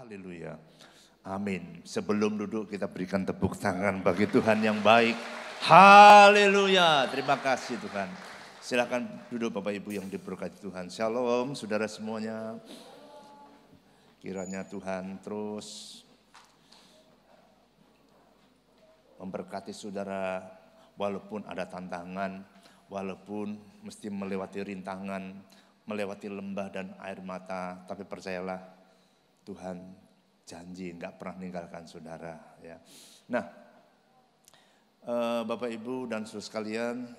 Haleluya. Amin. Sebelum duduk kita berikan tepuk tangan bagi Tuhan yang baik. Haleluya. Terima kasih Tuhan. Silakan duduk Bapak Ibu yang diberkati Tuhan. Shalom saudara semuanya. Kiranya Tuhan terus memberkati saudara walaupun ada tantangan, walaupun mesti melewati rintangan, melewati lembah dan air mata, tapi percayalah Tuhan janji enggak pernah meninggalkan saudara ya. Nah, Bapak Ibu dan saudara sekalian,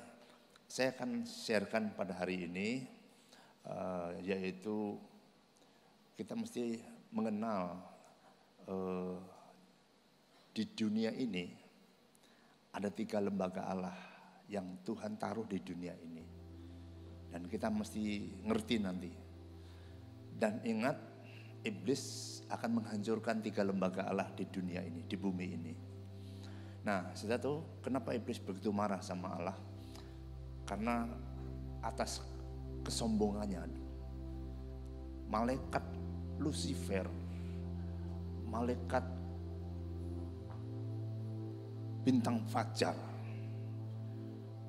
saya akan sharekan pada hari ini yaitu kita mesti mengenal di dunia ini ada 3 lembaga Allah yang Tuhan taruh di dunia ini. Dan kita mesti ngerti nanti. Dan ingat, iblis akan menghancurkan 3 lembaga Allah di dunia ini, di bumi ini. Nah, sudah tahu kenapa iblis begitu marah sama Allah? Karena atas kesombongannya. Malaikat Lucifer, malaikat bintang fajar,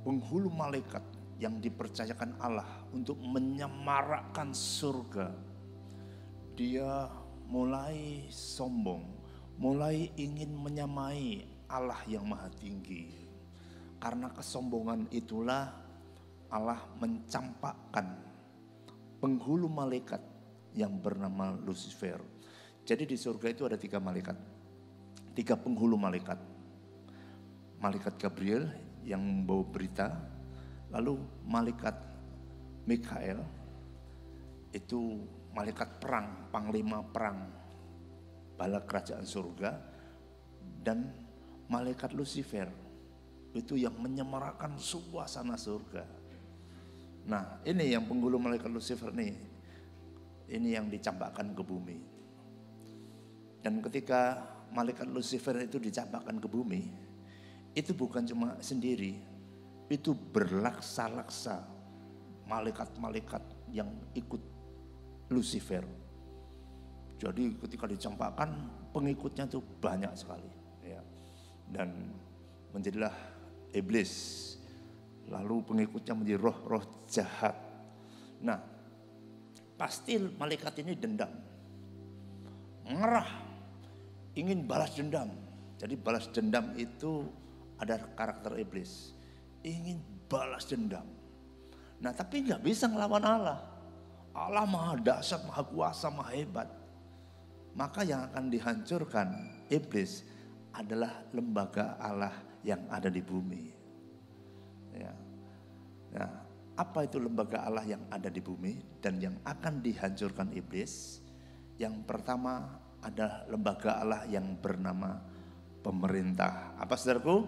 penghulu malaikat yang dipercayakan Allah untuk menyemarakkan surga. Dia mulai sombong, mulai ingin menyamai Allah yang maha tinggi. Karena kesombongan itulah Allah mencampakkan penghulu malaikat yang bernama Lucifer. Jadi di surga itu ada 3 malaikat, 3 penghulu malaikat. Malaikat Gabriel yang membawa berita, lalu malaikat Mikael itu malaikat perang, panglima perang, bala kerajaan surga, dan malaikat Lucifer itu yang menyemarakkan suasana surga. Nah, ini yang penghulu malaikat Lucifer nih, ini yang dicampakkan ke bumi. Dan ketika malaikat Lucifer itu dicampakkan ke bumi, itu bukan cuma sendiri, itu berlaksa-laksa malaikat-malaikat yang ikut Lucifer. Jadi ketika dicampakkan pengikutnya itu banyak sekali ya. Dan menjadilah iblis. Lalu pengikutnya menjadi roh-roh jahat. Nah, pasti malaikat ini dendam. Ngerah, ingin balas dendam. Jadi balas dendam itu ada karakter iblis. Ingin balas dendam. Nah, tapi nggak bisa ngelawan Allah. Allah maha dahsyat, maha kuasa, maha hebat. Maka yang akan dihancurkan iblis adalah lembaga Allah yang ada di bumi. Ya. Nah, apa itu lembaga Allah yang ada di bumi dan yang akan dihancurkan iblis? Yang pertama adalah lembaga Allah yang bernama pemerintah. Apa saudaraku?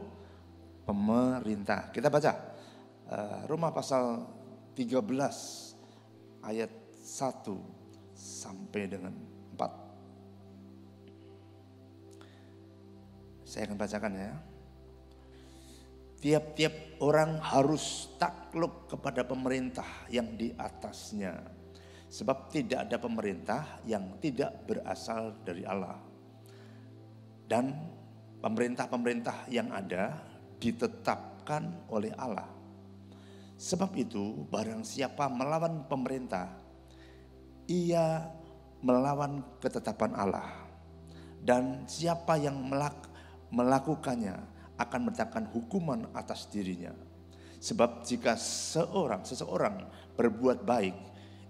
Pemerintah. Kita baca Roma pasal 13 ayat 1 sampai dengan 4. Saya akan bacakan ya. Tiap-tiap orang harus takluk kepada pemerintah yang di atasnya. Sebab tidak ada pemerintah yang tidak berasal dari Allah. Dan pemerintah-pemerintah yang ada ditetapkan oleh Allah. Sebab itu barang siapa melawan pemerintah, ia melawan ketetapan Allah. Dan siapa yang melakukannya akan mendatangkan hukuman atas dirinya. Sebab jika seseorang berbuat baik,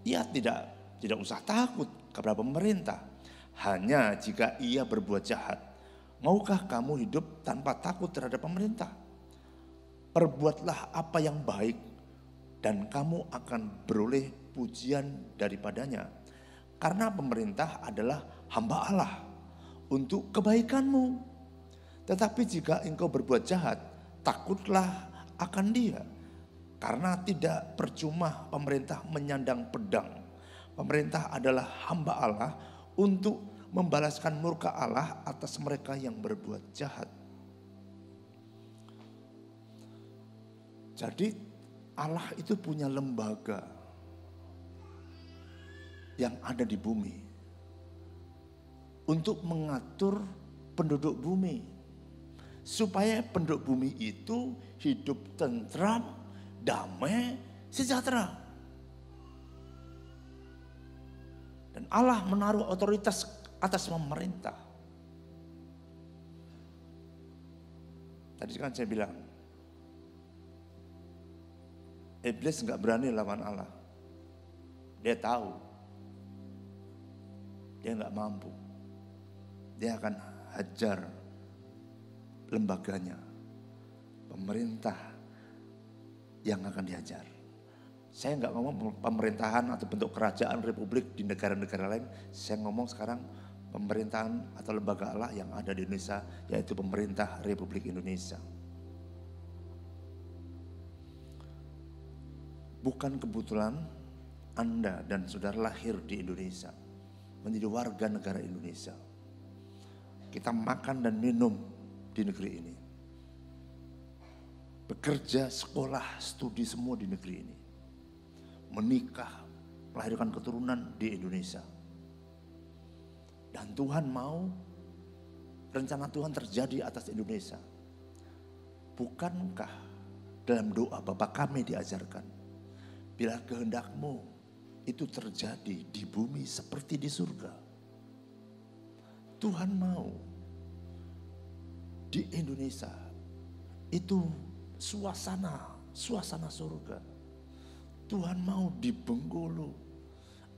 ia tidak usah takut kepada pemerintah. Hanya jika ia berbuat jahat, maukah kamu hidup tanpa takut terhadap pemerintah? Perbuatlah apa yang baik dan kamu akan beroleh pujian daripadanya. Karena pemerintah adalah hamba Allah untuk kebaikanmu. Tetapi jika engkau berbuat jahat, takutlah akan dia. Karena tidak percuma pemerintah menyandang pedang. Pemerintah adalah hamba Allah untuk membalaskan murka Allah atas mereka yang berbuat jahat. Jadi Allah itu punya lembaga yang ada di bumi. untuk mengatur penduduk bumi. Supaya penduduk bumi itu hidup tentram, damai, sejahtera. Dan Allah menaruh otoritas atas pemerintah. Tadi kan saya bilang, iblis nggak berani lawan Allah. Dia tahu, dia nggak mampu. Dia akan hajar lembaganya, pemerintah yang akan dihajar. Saya nggak ngomong pemerintahan atau bentuk kerajaan republik di negara-negara lain. Saya ngomong sekarang pemerintahan atau lembaga Allah yang ada di Indonesia, yaitu pemerintah Republik Indonesia. Bukan kebetulan Anda dan saudara lahir di Indonesia, menjadi warga negara Indonesia. Kita makan dan minum di negeri ini. Bekerja, sekolah, studi semua di negeri ini. Menikah, melahirkan keturunan di Indonesia. Dan Tuhan mau rencana Tuhan terjadi atas Indonesia. Bukankah dalam doa Bapa kami diajarkan, bila kehendakmu itu terjadi di bumi seperti di surga. Tuhan mau di Indonesia itu suasana surga. Tuhan mau di Bengkulu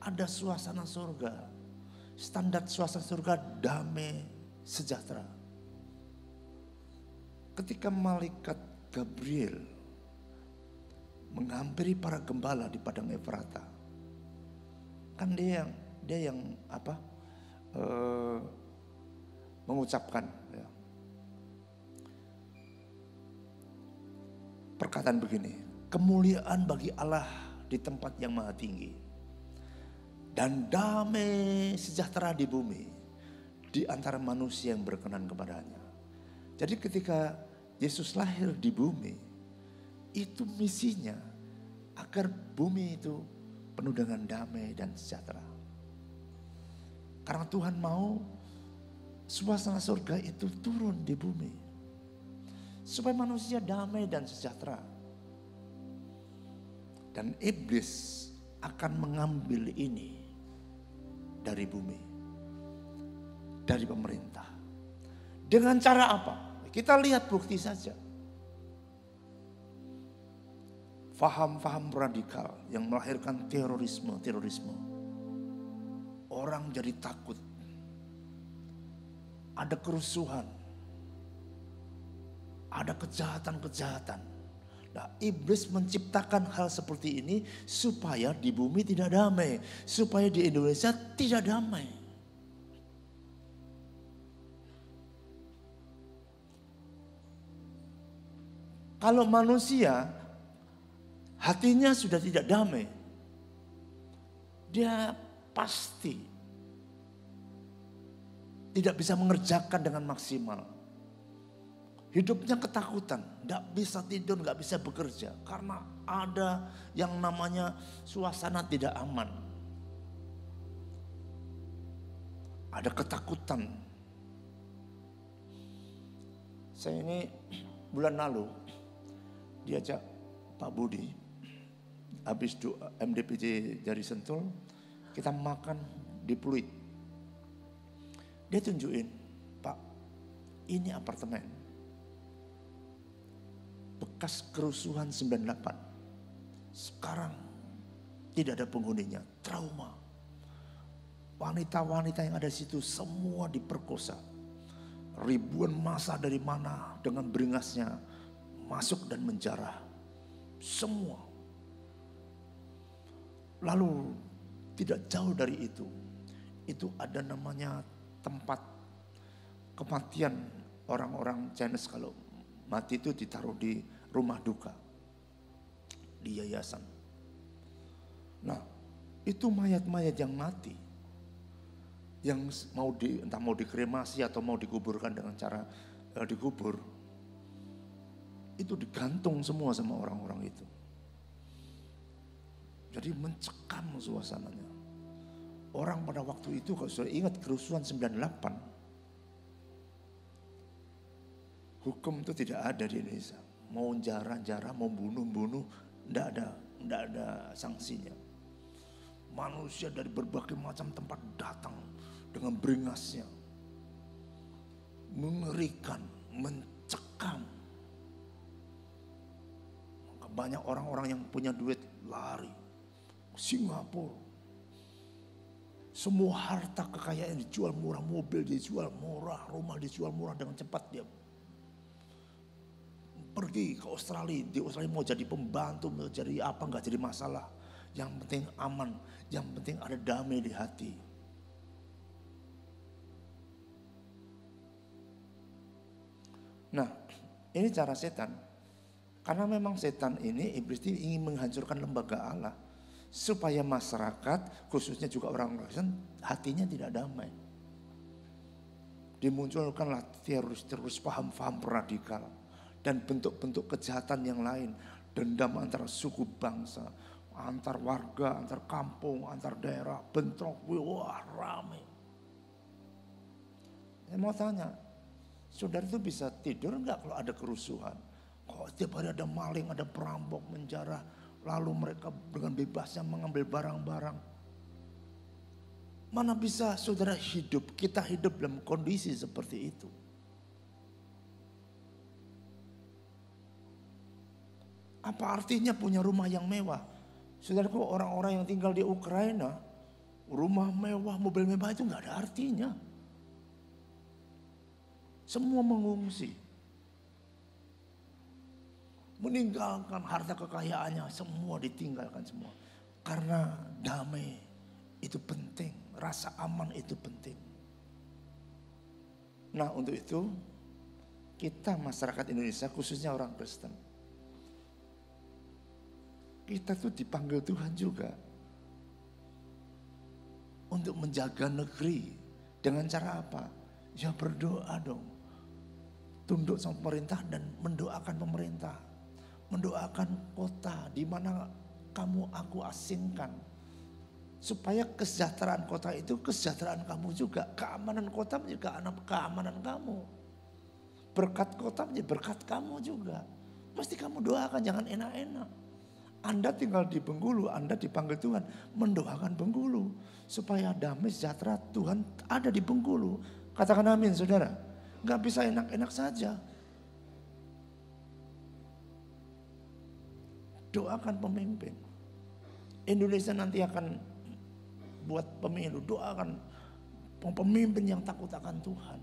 ada suasana surga. Standar suasana surga damai, sejahtera. Ketika malaikat Gabriel menghampiri para gembala di padang Efrata, kan dia yang mengucapkan ya, perkataan begini, kemuliaan bagi Allah di tempat yang maha tinggi. Dan damai sejahtera di bumi di antara manusia yang berkenan kepadanya. Jadi ketika Yesus lahir di bumi, itu misinya agar bumi itu penuh dengan damai dan sejahtera. Karena Tuhan mau suasana surga itu turun di bumi. Supaya manusia damai dan sejahtera. Dan iblis akan mengambil ini dari bumi, dari pemerintah. Dengan cara apa? Kita lihat bukti saja. Faham-faham radikal yang melahirkan terorisme. Orang jadi takut. Ada kerusuhan. Ada kejahatan-kejahatan. Nah, iblis menciptakan hal seperti ini supaya di bumi tidak damai, supaya di Indonesia tidak damai. Kalau manusia hatinya sudah tidak damai, dia pasti tidak bisa mengerjakan dengan maksimal. Hidupnya ketakutan, gak bisa tidur, gak bisa bekerja. Karena ada yang namanya suasana tidak aman. Ada ketakutan. Saya ini bulan lalu diajak Pak Budi, habis MDPJ Jari Sentul, kita makan di Pluit. Dia tunjukin, Pak, ini apartemen. Bekas kerusuhan 98. Sekarang tidak ada penghuninya, trauma. Wanita-wanita yang ada di situ semua diperkosa. Ribuan massa dari mana dengan beringasnya masuk dan menjarah. Semua. Lalu tidak jauh dari itu ada namanya tempat kematian orang-orang Chinese kalau mati itu ditaruh di rumah duka, di yayasan. Nah, itu mayat-mayat yang mati, yang entah mau dikremasi atau mau dikuburkan dengan cara dikubur, itu digantung semua sama orang-orang itu. Jadi mencekam suasananya. Orang pada waktu itu kalau sudah ingat kerusuhan 98, hukum itu tidak ada di Indonesia. Mau jarah-jarah, mau bunuh-bunuh, tidak ada sanksinya. Manusia dari berbagai macam tempat datang dengan beringasnya, mengerikan, mencekam. Maka banyak orang-orang yang punya duit lari ke Singapura. Semua harta kekayaan dijual murah, mobil dijual murah, rumah dijual murah dengan cepat dia. Pergi ke Australia, di Australia mau jadi pembantu, mau jadi apa, nggak jadi masalah. Yang penting aman, yang penting ada damai di hati. Nah, ini cara setan. Karena memang setan ini, iblis ini ingin menghancurkan lembaga Allah. Supaya masyarakat, khususnya juga orang Kristen, hatinya tidak damai. Dimunculkanlah teroris paham-paham radikal. Dan bentuk-bentuk kejahatan yang lain. Dendam antara suku bangsa, antar warga, antar kampung, antar daerah, bentrok, wah rame. Saya mau tanya, saudara itu bisa tidur enggak kalau ada kerusuhan? Kok setiap hari ada maling, ada perampok, menjarah, lalu mereka dengan bebasnya mengambil barang-barang. Mana bisa saudara hidup, kita hidup dalam kondisi seperti itu. Apa artinya punya rumah yang mewah? Saudaraku, orang-orang yang tinggal di Ukraina, rumah mewah, mobil mewah itu gak ada artinya. Semua mengungsi. Meninggalkan harta kekayaannya, semua ditinggalkan semua. Karena damai itu penting, rasa aman itu penting. Nah, untuk itu kita masyarakat Indonesia, khususnya orang Kristen, kita tuh dipanggil Tuhan juga untuk menjaga negeri. Dengan cara apa? Ya berdoa dong. Tunduk sama pemerintah dan mendoakan pemerintah. Mendoakan kota di mana kamu aku asingkan. Supaya kesejahteraan kota itu kesejahteraan kamu juga. Keamanan kota juga keamanan kamu. Berkat kota menjadi berkat kamu juga. Mesti kamu doakan, jangan enak-enak. Anda tinggal di Bengkulu, Anda dipanggil Tuhan mendoakan Bengkulu. Supaya damai sejahtera Tuhan ada di Bengkulu. Katakan amin saudara. Gak bisa enak-enak saja. Doakan pemimpin. Indonesia nanti akan buat pemilu. Doakan pemimpin yang takut akan Tuhan.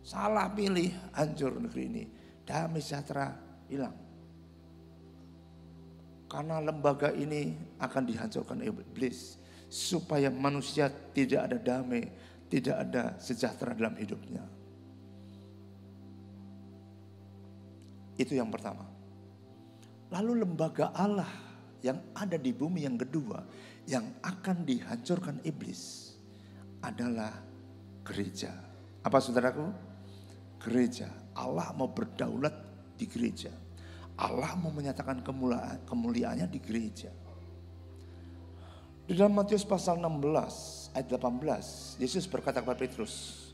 Salah pilih, hancur negeri ini. Damai sejahtera hilang. Karena lembaga ini akan dihancurkan iblis. Supaya manusia tidak ada damai, tidak ada sejahtera dalam hidupnya. Itu yang pertama. Lalu lembaga Allah yang ada di bumi yang kedua, yang akan dihancurkan iblis adalah gereja. Apa saudaraku? Gereja. Allah mau berdaulat di gereja. Allah mau menyatakan kemuliaannya di gereja. Di dalam Matius pasal 16 ayat 18, Yesus berkata kepada Petrus,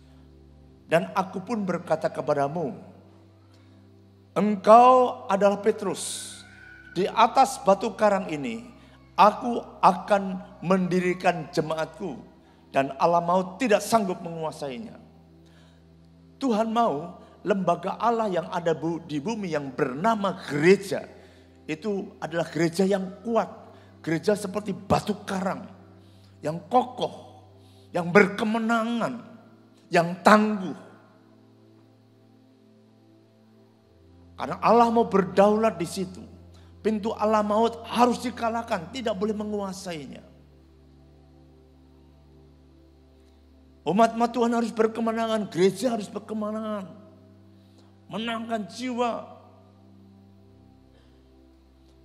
"Dan aku pun berkata kepadamu, engkau adalah Petrus. Di atas batu karang ini, aku akan mendirikan jemaatku, dan alam maut tidak sanggup menguasainya." Tuhan mau lembaga Allah yang ada di bumi yang bernama gereja, itu adalah gereja yang kuat. Gereja seperti batu karang, yang kokoh, yang berkemenangan, yang tangguh. Karena Allah mau berdaulat di situ. Pintu alam maut harus dikalahkan, tidak boleh menguasainya. Umat Tuhan harus berkemenangan, gereja harus berkemenangan. Menangkan jiwa.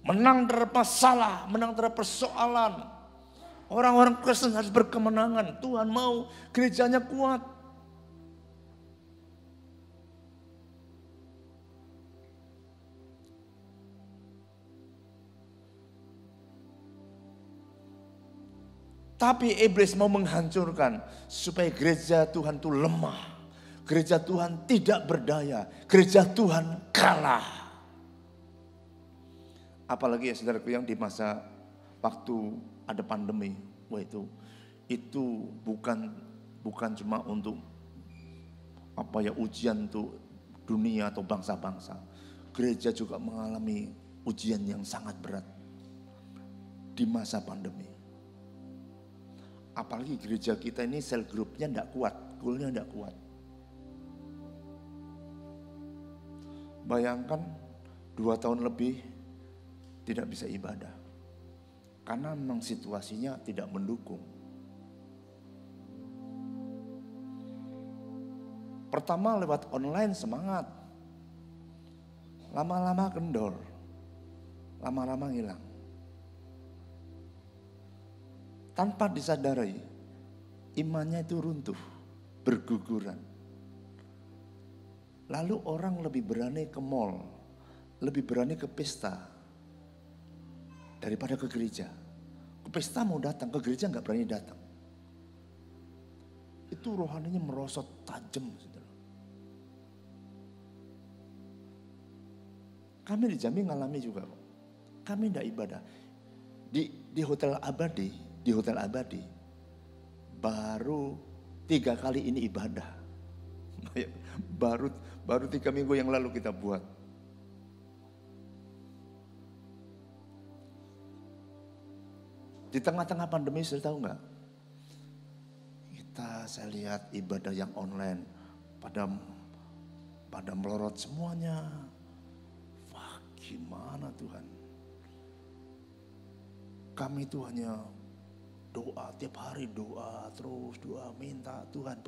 Menang terhadap masalah, menang terhadap persoalan. Orang-orang Kristen harus berkemenangan. Tuhan mau gerejanya kuat. Tapi iblis mau menghancurkan supaya gereja Tuhan itu lemah. Gereja Tuhan tidak berdaya. Gereja Tuhan kalah. Apalagi ya saudaraku yang di masa waktu ada pandemi. Wah itu bukan cuma untuk ujian untuk dunia atau bangsa-bangsa. Gereja juga mengalami ujian yang sangat berat di masa pandemi. Apalagi gereja kita ini sel grupnya tidak kuat, kulnya tidak kuat. Bayangkan 2 tahun lebih tidak bisa ibadah. Karena memang situasinya tidak mendukung. Pertama lewat online semangat. Lama-lama kendor. Lama-lama hilang. Tanpa disadari, imannya itu runtuh, berguguran. Lalu orang lebih berani ke mall, lebih berani ke pesta daripada ke gereja. Ke pesta mau datang, ke gereja nggak berani datang. Itu rohaninya merosot tajam. Saudara. Kami di Jambi ngalami juga. Kami tidak ibadah. Di hotel abadi, baru 3 kali ini ibadah. Baru 3 minggu yang lalu kita buat. Di tengah-tengah pandemi, sudah tahu nggak? Saya lihat ibadah yang online pada melorot semuanya. Wah, gimana Tuhan? Kami itu hanya doa, tiap hari doa, terus doa, minta Tuhan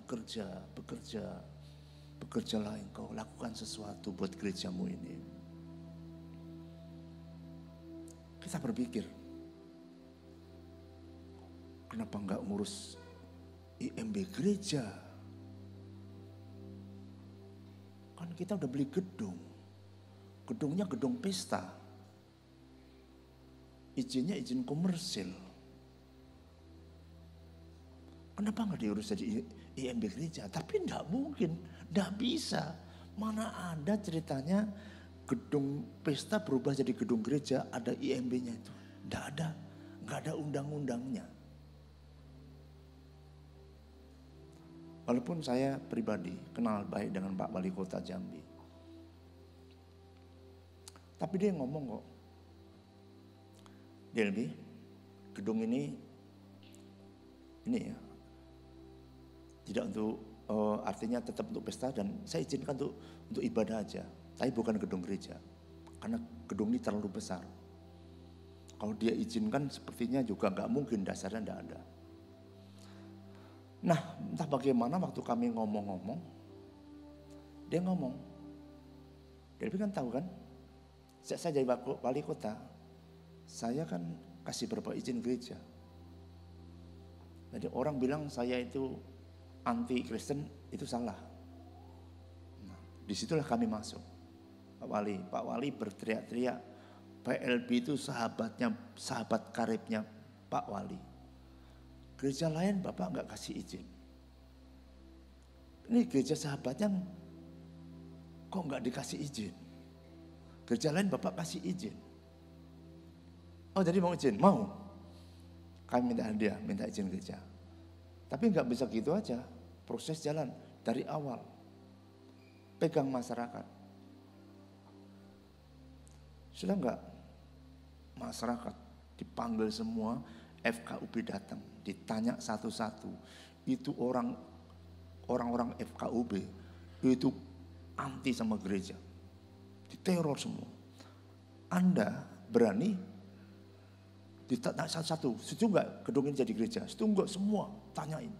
bekerjalah engkau, lakukan sesuatu buat gerejamu ini. Kita berpikir, kenapa enggak ngurus IMB gereja? Kan kita udah beli gedung, gedungnya gedung pesta, izinnya izin komersil. Kenapa nggak diurus jadi IMB gereja? Tapi enggak mungkin, enggak bisa. Mana ada ceritanya gedung pesta berubah jadi gedung gereja, ada IMB-nya itu. Enggak ada undang-undangnya. Walaupun saya pribadi kenal baik dengan Pak Wali Kota Jambi. Tapi dia ngomong kok, Delbi, gedung ini ya, tidak untuk artinya tetap untuk pesta dan saya izinkan untuk ibadah aja. Tapi bukan gedung gereja. Karena gedung ini terlalu besar. Kalau dia izinkan sepertinya juga nggak mungkin, dasarnya nggak ada. Nah, entah bagaimana waktu kami ngomong-ngomong, dia ngomong, Delbi kan tahu kan, saya jadi wali kota, saya kan kasih beberapa izin gereja. Jadi orang bilang saya itu anti Kristen, itu salah. Nah, disitulah kami masuk. Pak Wali berteriak-teriak, PLB itu sahabat karibnya Pak Wali. Gereja lain Bapak nggak kasih izin. Ini gereja sahabatnya kok nggak dikasih izin. Gereja lain Bapak kasih izin. Oh jadi mau izin? Mau. Kami minta izin gereja. Tapi nggak bisa gitu aja. Proses jalan dari awal. Pegang masyarakat. Sudah nggak? Masyarakat dipanggil semua, FKUB datang, ditanya satu-satu. Itu orang-orang FKUB itu anti sama gereja. Diteror semua. Anda berani ditanya satu-satu, setuju enggak gedung ini jadi gereja? Setuju enggak? Semua tanyain.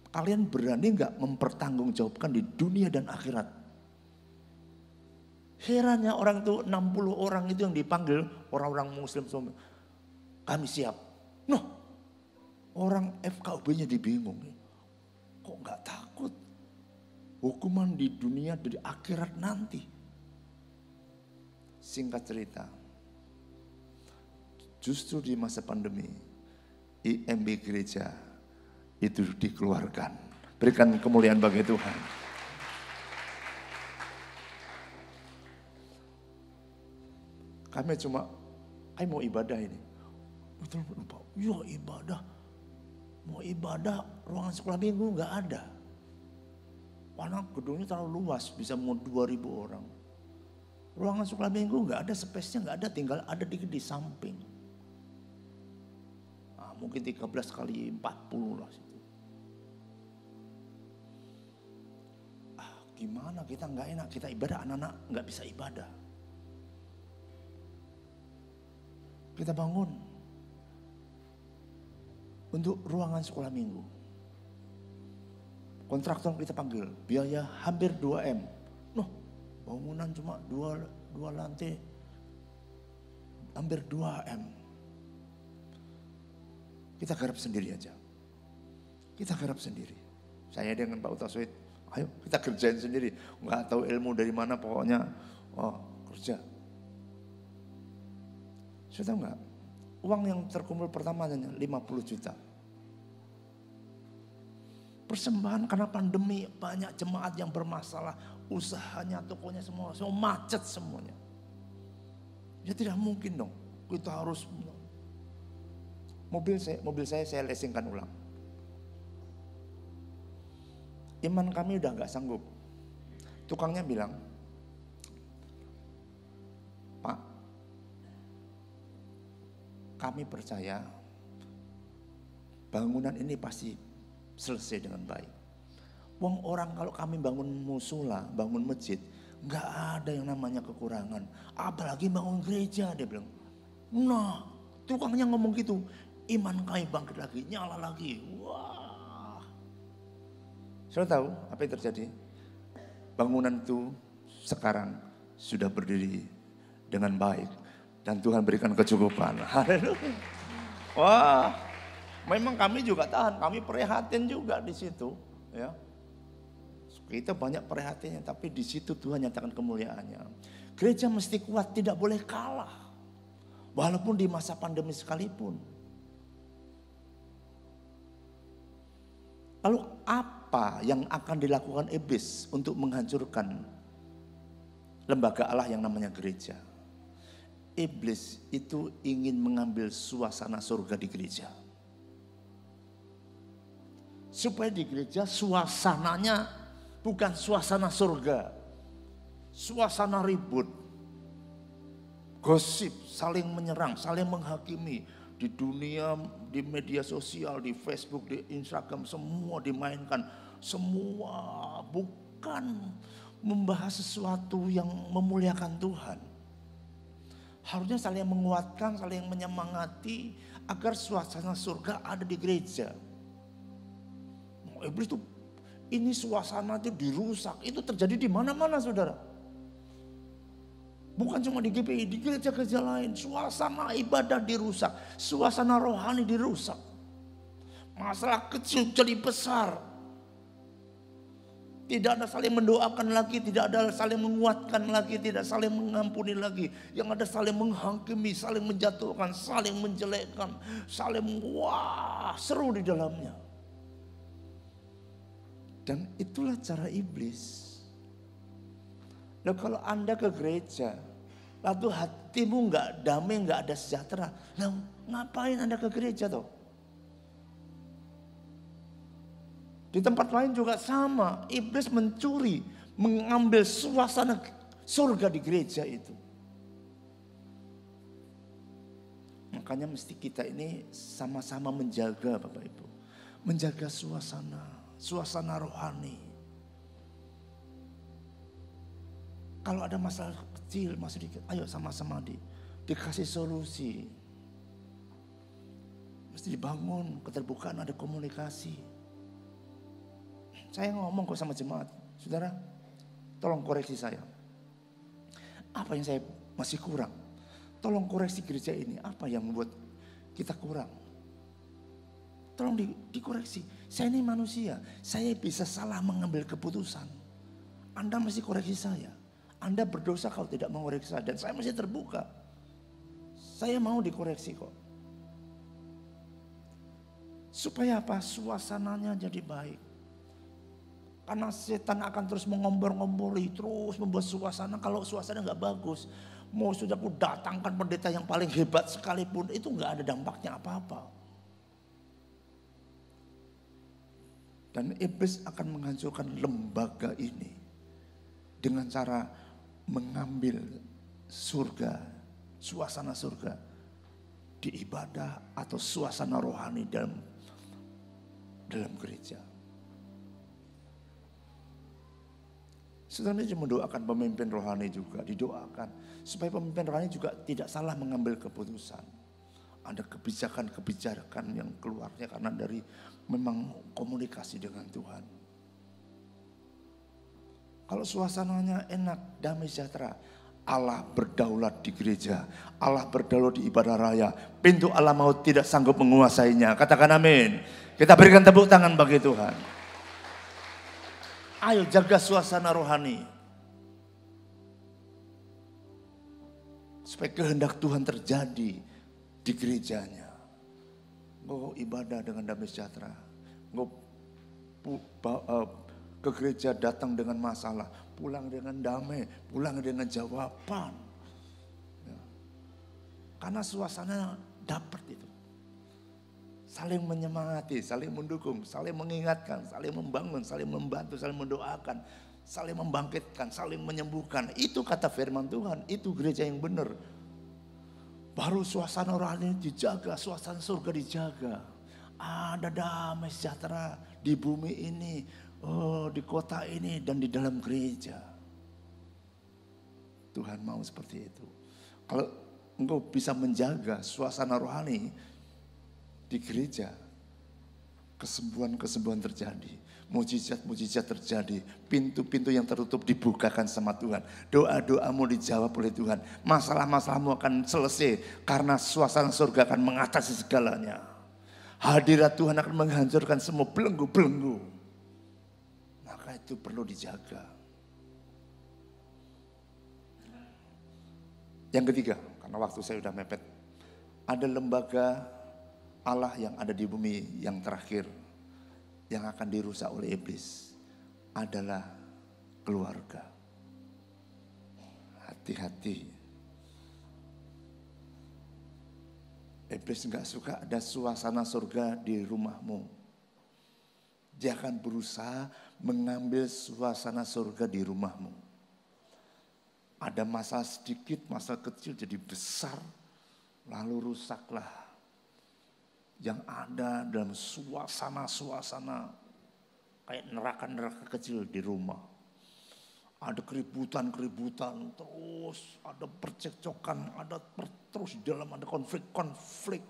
Kalian berani enggak mempertanggungjawabkan di dunia dan akhirat? Herannya orang itu 60 orang itu yang dipanggil, orang-orang muslim semua. Kami siap. Noh, orang FKUB-nya dibingung. Kok enggak takut? Hukuman di dunia dari akhirat nanti. Singkat cerita, justru di masa pandemi, IMB gereja itu dikeluarkan. Berikan kemuliaan bagi Tuhan. Kami mau ibadah ini. Betul Pak, ya ibadah. Mau ibadah, ruangan sekolah minggu nggak ada. Karena gedungnya terlalu luas, bisa muat 2.000 orang. Ruangan sekolah minggu nggak ada, space-nya nggak ada, tinggal ada di samping. Nah, mungkin 13 kali 40 lah situ. Gimana kita nggak enak, kita ibadah, anak-anak nggak bisa ibadah. Kita bangun untuk ruangan sekolah minggu. Kontraktor kita panggil, biaya hampir 2M. Noh, bangunan cuma dua lantai, hampir 2M. Kita garap sendiri aja. Kita garap sendiri. Saya dengan Pak Utaswid, ayo kita kerjain sendiri. Nggak tahu ilmu dari mana, pokoknya kerja. Sudah enggak? Uang yang terkumpul pertamanya 50 juta. Persembahan karena pandemi, banyak jemaat yang bermasalah, usahanya, tokonya semua macet semuanya. Ya tidak mungkin dong, kita harus mobil saya leasingkan ulang. Iman kami udah nggak sanggup. Tukangnya bilang, Pak, kami percaya bangunan ini pasti selesai dengan baik. Wong orang kalau kami bangun mushola, bangun masjid, nggak ada yang namanya kekurangan. Apalagi bangun gereja, dia bilang. Nah, tukangnya ngomong gitu, iman kami bangkit lagi, nyala lagi. Wah. Sudah tahu apa yang terjadi? Bangunan itu sekarang sudah berdiri dengan baik. Dan Tuhan berikan kecukupan. Haleluya. Wah, memang kami juga tahan, kami prihatin juga di situ. Ya, kita banyak prihatinnya, tapi di situ Tuhan nyatakan kemuliaannya. Gereja mesti kuat, tidak boleh kalah. Walaupun di masa pandemi sekalipun. Lalu apa yang akan dilakukan iblis untuk menghancurkan lembaga Allah yang namanya gereja? Iblis itu ingin mengambil suasana surga di gereja. Supaya di gereja suasananya bukan suasana surga. Suasana ribut. Gosip, saling menyerang, saling menghakimi. Di dunia, di media sosial, di Facebook, di Instagram, semua dimainkan. Semua bukan membahas sesuatu yang memuliakan Tuhan. Harusnya saling menguatkan, saling menyemangati agar suasana surga ada di gereja. Iblis itu, ini suasana itu dirusak. Itu terjadi di mana-mana saudara. Bukan cuma di GPI, di gereja-gereja lain. Suasana ibadah dirusak, suasana rohani dirusak. Masalah kecil jadi besar. Tidak ada saling mendoakan lagi, tidak ada saling menguatkan lagi, tidak saling mengampuni lagi. Yang ada saling menghakimi, saling menjatuhkan, saling menjelekkan, saling seru di dalamnya. Dan itulah cara iblis. Nah, kalau Anda ke gereja, lalu hatimu nggak damai, nggak ada sejahtera, lah ngapain Anda ke gereja toh? Di tempat lain juga sama, iblis mencuri, mengambil suasana surga di gereja itu. Makanya mesti kita ini sama-sama menjaga Bapak Ibu. Menjaga suasana rohani. Kalau ada masalah kecil, masalah dikit, ayo sama-sama dikasih solusi. Mesti dibangun keterbukaan, ada komunikasi. Saya ngomong kok sama jemaat, saudara, tolong koreksi saya. Apa yang saya masih kurang? Tolong koreksi gereja ini, apa yang membuat kita kurang? Tolong dikoreksi. Saya ini manusia, saya bisa salah mengambil keputusan. Anda mesti koreksi saya. Anda berdosa kalau tidak mengoreksi saya, dan saya masih terbuka. Saya mau dikoreksi kok. Supaya apa? Suasananya jadi baik. Karena setan akan terus mengombor-ngombori, terus membuat suasana. Kalau suasana nggak bagus, mau sudah aku datangkan pendeta yang paling hebat sekalipun, itu nggak ada dampaknya apa-apa. Dan iblis akan menghancurkan lembaga ini dengan cara mengambil surga, suasana surga di ibadah atau suasana rohani dalam gereja. Sebenarnya mendoakan pemimpin rohani juga, didoakan supaya pemimpin rohani juga tidak salah mengambil keputusan. Ada kebijakan-kebijakan yang keluarnya karena dari memang komunikasi dengan Tuhan. Kalau suasananya enak, damai sejahtera, Allah berdaulat di gereja, Allah berdaulat di ibadah raya, pintu Allah maut tidak sanggup menguasainya. Katakan amin. Kita berikan tepuk tangan bagi Tuhan. Ayo jaga suasana rohani. Supaya kehendak Tuhan terjadi di gerejanya. Engkau ibadah dengan damai sejahtera. Engkau ke gereja datang dengan masalah. Pulang dengan damai, pulang dengan jawaban. Ya. Karena suasananya dapat itu. Saling menyemangati, saling mendukung, saling mengingatkan, saling membangun, saling membantu, saling mendoakan, saling membangkitkan, saling menyembuhkan. Itu kata firman Tuhan, itu gereja yang benar. Baru suasana rohani dijaga, suasana surga dijaga. Ada damai sejahtera di bumi ini, di kota ini, dan di dalam gereja. Tuhan mau seperti itu. Kalau engkau bisa menjaga suasana rohani di gereja, kesembuhan-kesembuhan terjadi, mujizat-mujizat terjadi, pintu-pintu yang tertutup dibukakan sama Tuhan, doa-doamu dijawab oleh Tuhan, masalah-masalahmu akan selesai karena suasana surga akan mengatasi segalanya. Hadirat Tuhan akan menghancurkan semua belenggu-belenggu. Maka itu perlu dijaga. Yang ketiga, karena waktu saya sudah mepet, ada lembaga Allah yang ada di bumi yang terakhir yang akan dirusak oleh iblis adalah keluarga. Hati-hati. Iblis enggak suka ada suasana surga di rumahmu. Dia akan berusaha mengambil suasana surga di rumahmu. Ada masalah sedikit, masalah kecil jadi besar, lalu rusaklah yang ada dalam suasana-suasana kayak neraka-neraka kecil di rumah. Ada keributan-keributan, terus ada percekcokan, ada terus di dalam ada konflik-konflik.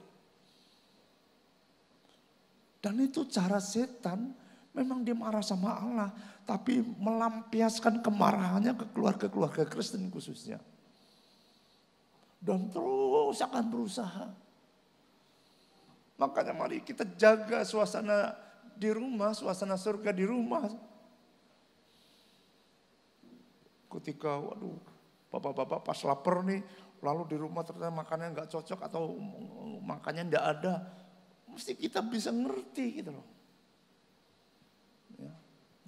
Dan itu cara setan, memang dia marah sama Allah, tapi melampiaskan kemarahannya ke keluarga-keluarga Kristen khususnya. Dan terus akan berusaha. Makanya mari kita jaga suasana di rumah, suasana surga di rumah. Ketika waduh, bapak-bapak pas lapar nih, lalu di rumah ternyata makannya nggak cocok atau makannya nggak ada, mesti kita bisa ngerti gitu loh. Ya.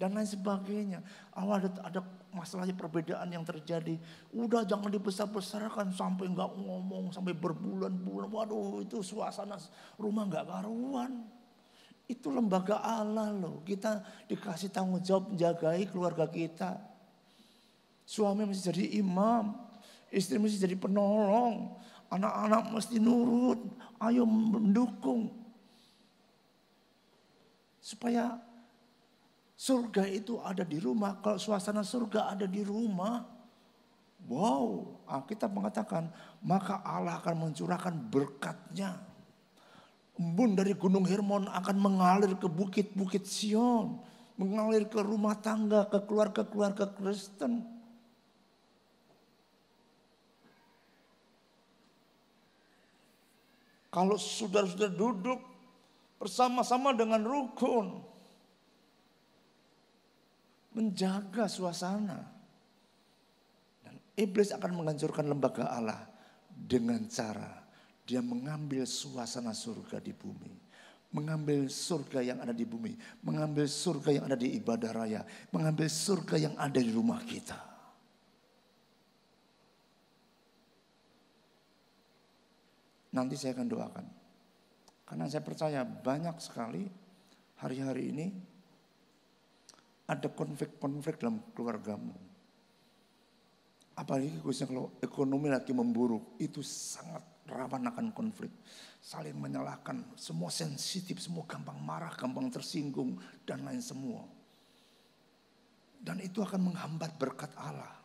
Dan lain sebagainya. Ada masalahnya perbedaan yang terjadi. Udah jangan dibesar-besarkan sampai nggak ngomong sampai berbulan-bulan. Waduh itu suasana rumah nggak karuan. Itu lembaga Allah loh. Kita dikasih tanggung jawab menjagai keluarga kita. Suami mesti jadi imam, istri mesti jadi penolong, anak-anak mesti nurut, ayo mendukung. Supaya surga itu ada di rumah, kalau suasana surga ada di rumah. Wow, Alkitab mengatakan, maka Allah akan mencurahkan berkatnya. Embun dari Gunung Hermon akan mengalir ke bukit-bukit Sion, mengalir ke rumah tangga, ke keluarga-keluarga Kristen. Kalau saudara-saudara duduk bersama-sama dengan rukun, menjaga suasana. Dan iblis akan menghancurkan lembaga Allah dengan cara dia mengambil suasana surga di bumi. mengambil surga yang ada di bumi, mengambil surga yang ada di ibadah raya, mengambil surga yang ada di rumah kita. Nanti saya akan doakan. Karena saya percaya banyak sekali hari-hari ini ada konflik-konflik dalam keluargamu. Apalagi khususnya kalau ekonomi lagi memburuk, itu sangat rawan akan konflik. Saling menyalahkan, semua sensitif, semua gampang marah, gampang tersinggung, dan lain semua. Dan itu akan menghambat berkat Allah.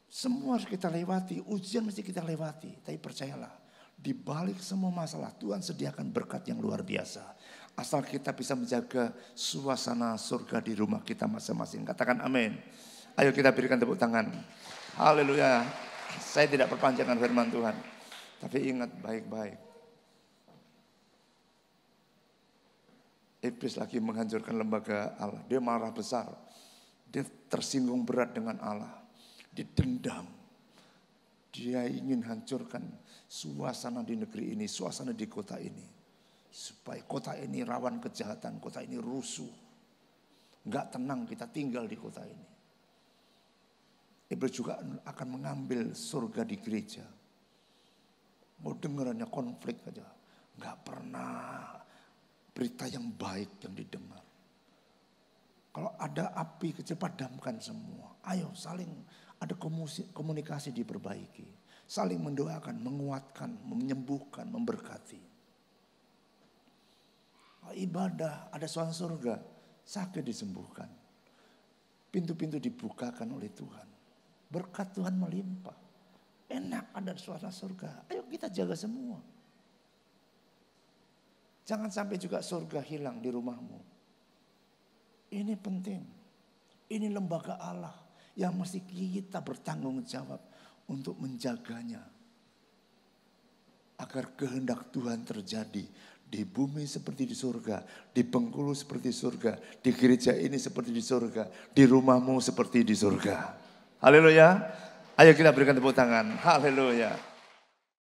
Semua harus kita lewati, ujian mesti kita lewati. Tapi percayalah, di balik semua masalah Tuhan sediakan berkat yang luar biasa. Asal kita bisa menjaga suasana surga di rumah kita masing-masing. Katakan amin. Ayo kita berikan tepuk tangan. Haleluya. Saya tidak perpanjangkan firman Tuhan. Tapi ingat baik-baik. Iblis lagi menghancurkan lembaga Allah. Dia marah besar. Dia tersinggung berat dengan Allah. Didendam. Dia ingin hancurkan suasana di negeri ini, suasana di kota ini. Supaya kota ini rawan kejahatan, kota ini rusuh. Enggak tenang kita tinggal di kota ini. Iblis juga akan mengambil surga di gereja. Mau dengarannya konflik aja. Enggak pernah berita yang baik yang didengar. Kalau ada api kecil padamkan semua. Ayo saling ada komunikasi diperbaiki. Saling mendoakan, menguatkan, menyembuhkan, memberkati. Ibadah, ada suasana surga, sakit disembuhkan. Pintu-pintu dibukakan oleh Tuhan. Berkat Tuhan melimpah. Enak ada suasana surga. Ayo kita jaga semua. Jangan sampai juga surga hilang di rumahmu. Ini penting. Ini lembaga Allah yang mesti kita bertanggung jawab untuk menjaganya. Agar kehendak Tuhan terjadi di bumi seperti di surga, di Bengkulu seperti surga, di gereja ini seperti di surga, di rumahmu seperti di surga. Haleluya. Ayo kita berikan tepuk tangan. Haleluya.